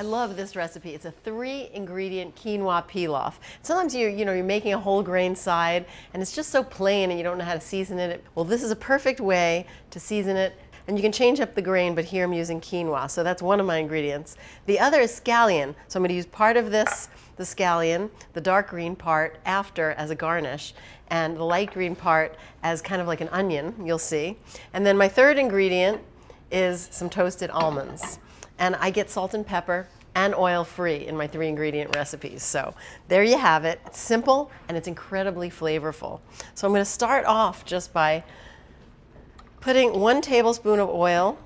I love this recipe. It's a 3-ingredient quinoa pilaf. Sometimes you're making a whole grain side and it's just so plain and you don't know how to season it. Well, this is a perfect way to season it. And you can change up the grain, but here I'm using quinoa, so that's one of my ingredients. The other is scallion. So I'm going to use part of this, the scallion, the dark green part after as a garnish, and the light green part as kind of like an onion, you'll see. And then my third ingredient is some toasted almonds. And I get salt and pepper and oil-free in my 3-ingredient recipes. So there you have it. It's simple and it's incredibly flavorful. So I'm going to start off just by putting 1 tablespoon of oil,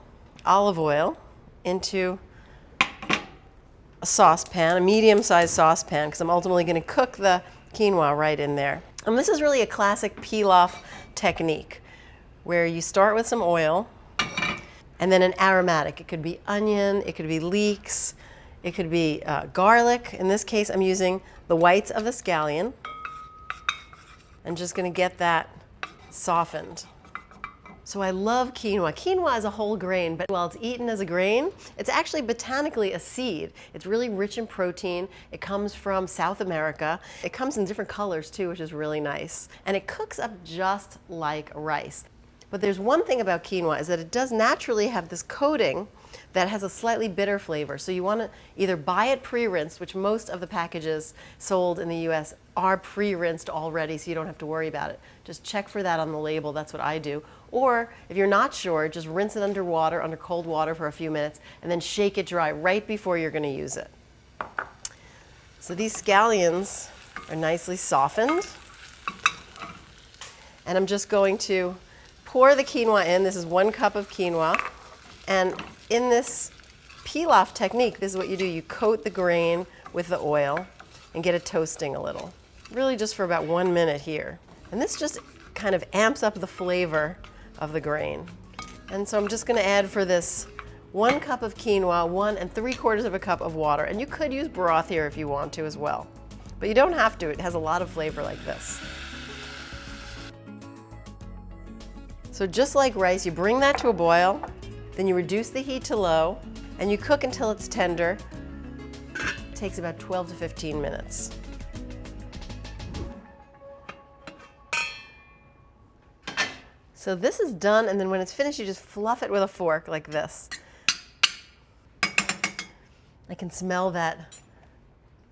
olive oil, into a saucepan, a medium-sized saucepan, because I'm ultimately going to cook the quinoa right in there. And this is really a classic pilaf technique, where you start with some oil, and then an aromatic. It could be onion, it could be leeks, it could be garlic. In this case, I'm using the whites of the scallion. I'm just going to get that softened. So I love quinoa. Quinoa is a whole grain, but while it's eaten as a grain, it's actually botanically a seed. It's really rich in protein. It comes from South America. It comes in different colors too, which is really nice. And it cooks up just like rice. But there's one thing about quinoa is that it does naturally have this coating that has a slightly bitter flavor. So you want to either buy it pre-rinsed, which most of the packages sold in the US are pre-rinsed already, so you don't have to worry about it. Just check for that on the label. That's what I do. Or if you're not sure, just rinse it under water, under cold water for a few minutes, and then shake it dry right before you're going to use it. So these scallions are nicely softened. And I'm just going to pour the quinoa in. This is 1 cup of quinoa. And in this pilaf technique, this is what you do. You coat the grain with the oil and get it toasting a little. Really just for about 1 minute here. And this just kind of amps up the flavor of the grain. And so I'm just going to add for this 1 cup of quinoa, 1 3/4 cup of water. And you could use broth here if you want to as well. But you don't have to. It has a lot of flavor like this. So just like rice, you bring that to a boil, then you reduce the heat to low, and you cook until it's tender. It takes about 12 to 15 minutes. So this is done, and then when it's finished, you just fluff it with a fork like this. I can smell that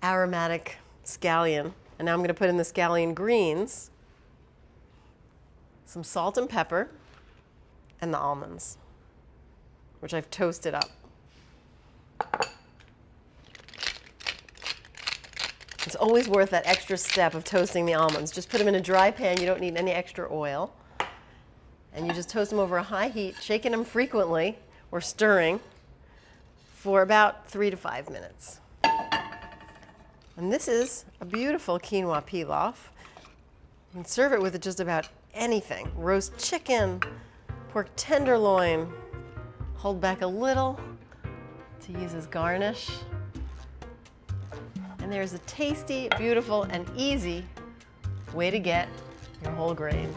aromatic scallion. And now I'm going to put in the scallion greens, some salt and pepper, and the almonds, which I've toasted up. It's always worth that extra step of toasting the almonds. Just put them in a dry pan. You don't need any extra oil. And you just toast them over a high heat, shaking them frequently or stirring for about 3 to 5 minutes. And this is a beautiful quinoa pilaf. You can serve it with just about anything. Roast chicken, pork tenderloin. Hold back a little to use as garnish. And there's a tasty, beautiful, and easy way to get your whole grains.